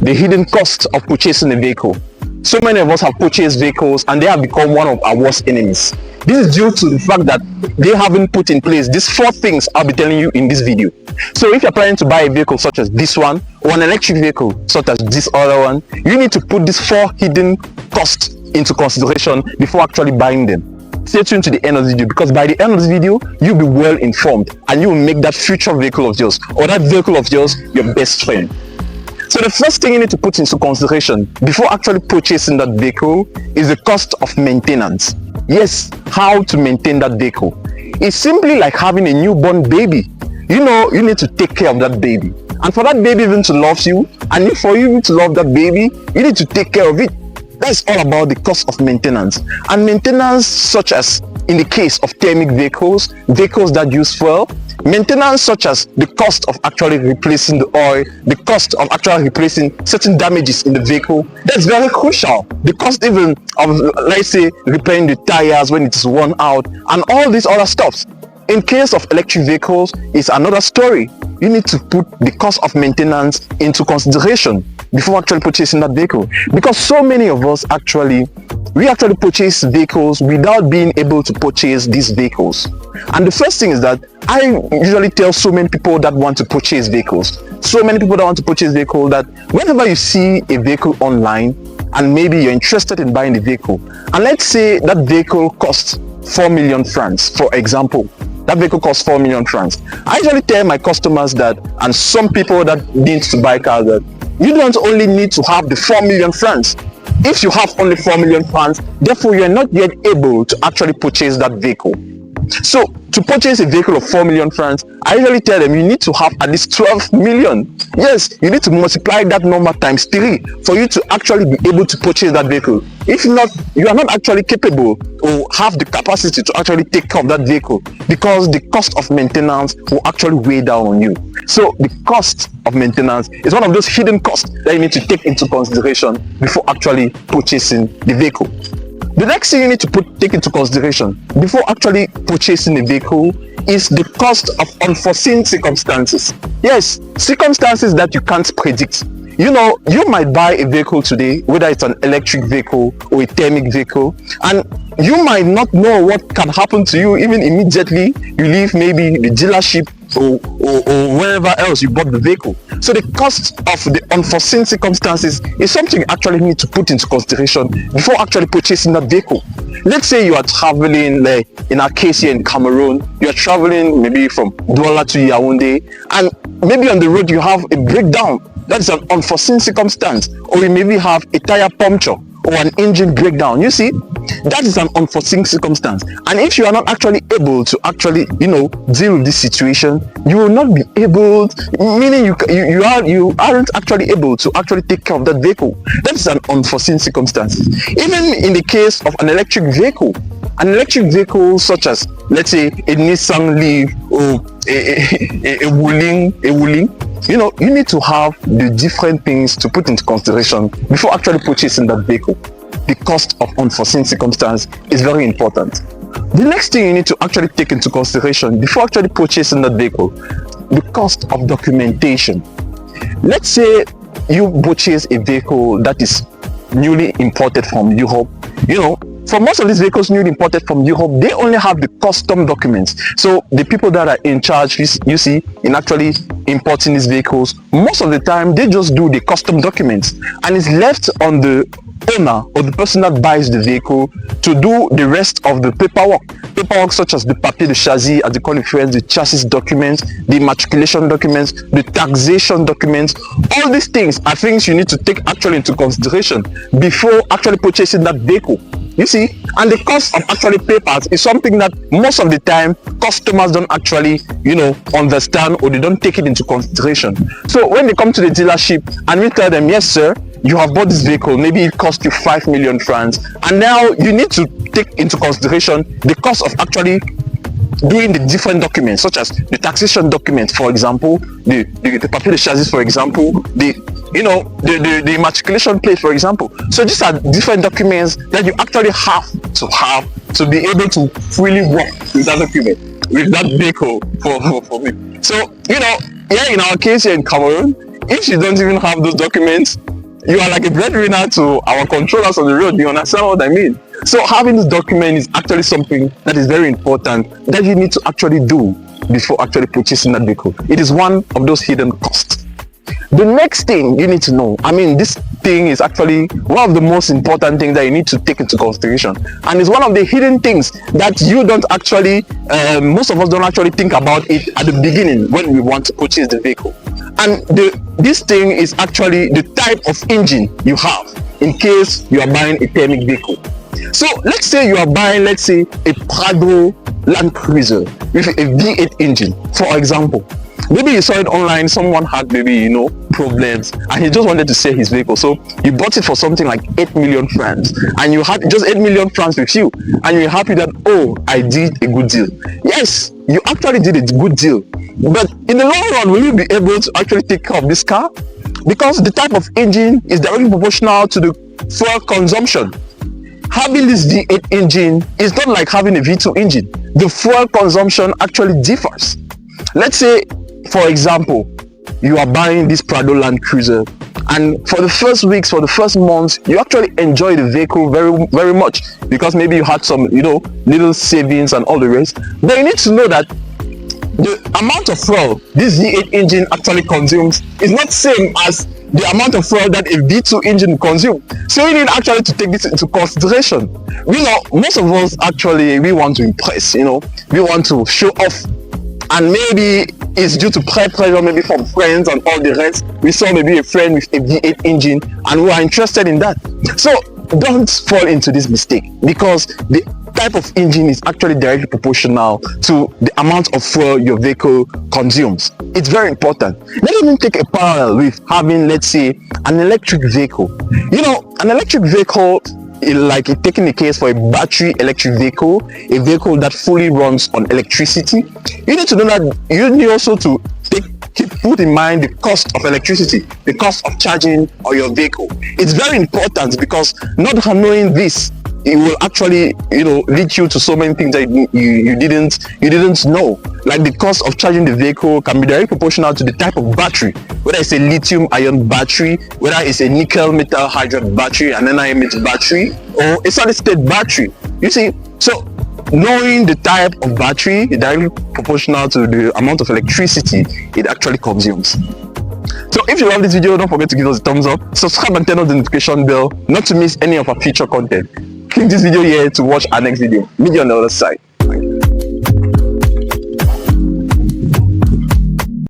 the hidden cost of purchasing a vehicle. So many of us have purchased vehicles and they have become one of our worst enemies. This is due to the fact that they haven't put in place these 4 things I'll be telling you in this video. So if you're planning to buy a vehicle such as this one, or an electric vehicle such as this other one, you need to put these 4 hidden costs into consideration before actually buying them. Stay tuned to the end of the video, because by the end of the video you'll be well informed and you will make that future vehicle of yours, or that vehicle of yours, your best friend. So the first thing you need to put into consideration before actually purchasing that vehicle is the cost of maintenance. Yes, how to maintain that vehicle. It's simply like having a newborn baby. You know, you need to take care of that baby, and for that baby even to love you, and for you to love that baby, you need to take care of it. That's all about the cost of maintenance. And maintenance such as in the case of thermic vehicles, vehicles that use fuel, maintenance such as the cost of actually replacing the oil, the cost of actually replacing certain damages in the vehicle, that's very crucial. The cost even of, let's say, repairing the tires when it is worn out, and all these other stuff. In case of electric vehicles, it's another story. You need to put the cost of maintenance into consideration before actually purchasing that vehicle, because so many of us we actually purchase vehicles without being able to purchase these vehicles. And the first thing is that I usually tell so many people that want to purchase vehicles, that whenever you see a vehicle online and maybe you're interested in buying the vehicle, and let's say that vehicle costs 4 million francs, for example, that vehicle costs 4 million francs. I usually tell my customers that, and some people that need to buy cars, that you don't only need to have the 4 million francs. If you have only 4 million francs, therefore you are not yet able to actually purchase that vehicle. So to purchase a vehicle of 4 million francs, I usually tell them you need to have at least 12 million. Yes, you need to multiply that number times 3 for you to actually be able to purchase that vehicle. If not, you are not actually capable or have the capacity to actually take care of that vehicle, because the cost of maintenance will actually weigh down on you. So the cost of maintenance is one of those hidden costs that you need to take into consideration before actually purchasing the vehicle. The next thing you need to take into consideration before actually purchasing a vehicle is the cost of unforeseen circumstances. Yes, circumstances that you can't predict. You know, you might buy a vehicle today, whether it's an electric vehicle or a thermic vehicle, and you might not know what can happen to you even immediately you leave maybe the dealership or wherever else you bought the vehicle. So the cost of the unforeseen circumstances is something you actually need to put into consideration before actually purchasing that vehicle. Let's say you are traveling, like in our case here in Cameroon, you are traveling maybe from Douala to Yaoundé, and maybe on the road you have a breakdown. That is an unforeseen circumstance. Or you maybe have a tire puncture or an engine breakdown. You see, that is an unforeseen circumstance. And if you are not actually able to actually, deal with this situation, you will not be able, meaning you aren't actually able to actually take care of that vehicle. That is an unforeseen circumstance. Even in the case of an electric vehicle such as, let's say, a Nissan Leaf or a Wuling, you need to have the different things to put into consideration before actually purchasing that vehicle. The cost of unforeseen circumstance is very important. The next thing you need to actually take into consideration before actually purchasing that vehicle, the cost of documentation. Let's say you purchase a vehicle that is newly imported from Europe. For most of these vehicles newly imported from Europe, they only have the custom documents. So the people that are in charge, you see, in actually importing these vehicles, most of the time they just do the custom documents, and it's left on the owner or the person that buys the vehicle to do the rest of the paperwork such as the papier de chassis, as they call it in French, the chassis documents, the matriculation documents, the taxation documents. All these things are things you need to take actually into consideration before actually purchasing that vehicle. You see, and the cost of actually papers is something that most of the time customers don't actually understand, or they don't take it into consideration. So when they come to the dealership and we tell them, yes sir, you have bought this vehicle, maybe it cost you 5 million francs, and now you need to take into consideration the cost of actually doing the different documents, such as the taxation document, for example, the papier de chassis, for example, the matriculation plate, for example. So these are different documents that you actually have to be able to fully work with that document, with that vehicle for me. So here in our case here in Cameroon, if you don't even have those documents, You are like a breadwinner to our controllers on the road. You understand what I mean? So having this document is actually something that is very important that you need to actually do before actually purchasing that vehicle. It is one of those hidden costs. The next thing you need to know, I mean, this thing is actually one of the most important things that you need to take into consideration, and it's one of the hidden things that you don't actually, most of us don't actually think about it at the beginning when we want to purchase the vehicle. And this thing is actually the type of engine you have in case you are buying a thermic vehicle. So let's say you are buying, let's say, a Prado Land Cruiser with a V8 engine, for example. Maybe you saw it online, someone had maybe, problems, and he just wanted to sell his vehicle. So you bought it for something like 8 million francs, and you had just 8 million francs with you, and you're happy that, oh, I did a good deal. Yes, you actually did a good deal, but in the long run, will you be able to actually take care of this car? Because the type of engine is directly proportional to the fuel consumption. Having this V8 engine is not like having a V2 engine. The fuel consumption actually differs. Let's say, for example, you are buying this Prado Land Cruiser, and for the first weeks, for the first months, you actually enjoy the vehicle very, very much because maybe you had some, little savings and all the rest. But you need to know that the amount of fuel this V8 engine actually consumes is not same as the amount of fuel that a V2 engine consumes. So you need actually to take this into consideration. Most of us actually, we want to impress, we want to show off. And maybe it's due to peer pressure, maybe from friends and all the rest. We saw maybe a friend with a V8 engine and we are interested in that. So don't fall into this mistake, because the type of engine is actually directly proportional to the amount of fuel your vehicle consumes. It's very important. Let's even take a parallel with having, let's say, an electric vehicle. An electric vehicle, like taking the case for a battery electric vehicle, a vehicle that fully runs on electricity, you need to know that you need also to put in mind the cost of electricity, the cost of charging on your vehicle. It's very important, because not knowing this, it will actually lead you to so many things that you didn't know. Like the cost of charging the vehicle can be directly proportional to the type of battery, whether it's a lithium ion battery, whether it's a nickel metal hydride battery, an NiMH battery, or a solid state battery. You see, so knowing the type of battery is directly proportional to the amount of electricity it actually consumes. So if you love this video, don't forget to give us a thumbs up, subscribe and turn on the notification bell not to miss any of our future content. Click this video here to watch our next video. Meet you on the other side.